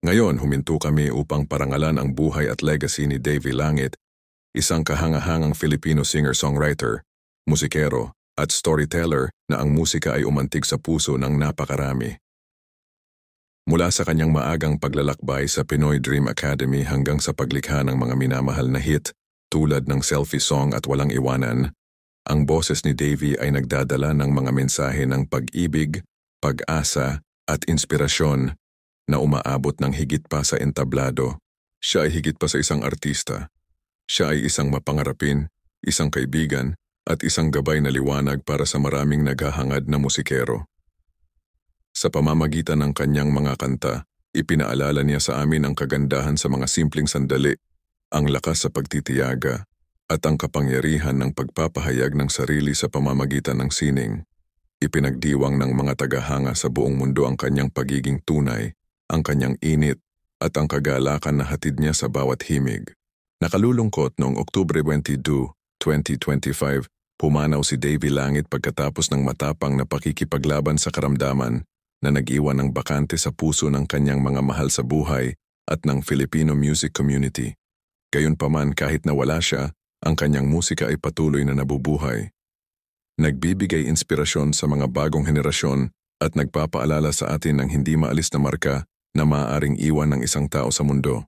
Ngayon, huminto kami upang parangalan ang buhay at legacy ni Davy Langit, isang kahangahangang Filipino singer-songwriter, musikero, at storyteller na ang musika ay umantig sa puso ng napakarami. Mula sa kanyang maagang paglalakbay sa Pinoy Dream Academy hanggang sa paglikha ng mga minamahal na hit tulad ng Selfie Song at Walang Iwanan, ang boses ni Davy ay nagdadala ng mga mensahe ng pag-ibig, pag-asa at inspirasyon na umaabot ng higit pa sa entablado. Siya ay higit pa sa isang artista. Siya ay isang mapangarapin, isang kaibigan, at isang gabay na liwanag para sa maraming naghahangad na musikero. Sa pamamagitan ng kanyang mga kanta, ipinaalala niya sa amin ang kagandahan sa mga simpleng sandali, ang lakas sa pagtitiyaga, at ang kapangyarihan ng pagpapahayag ng sarili sa pamamagitan ng sining. Ipinagdiwang ng mga tagahanga sa buong mundo ang kanyang pagiging tunay, ang kanyang init, at ang kagalakan na hatid niya sa bawat himig. Nakalulungkot noong Oktubre 22, 2025, pumanaw si Davy Langit pagkatapos ng matapang na pakikipaglaban sa karamdaman na nag-iwan ng bakante sa puso ng kanyang mga mahal sa buhay at ng Filipino music community. Gayunpaman kahit na wala siya, ang kanyang musika ay patuloy na nabubuhay. Nagbibigay inspirasyon sa mga bagong henerasyon at nagpapaalala sa atin ng hindi maalis na marka na maaaring iwan ng isang tao sa mundo.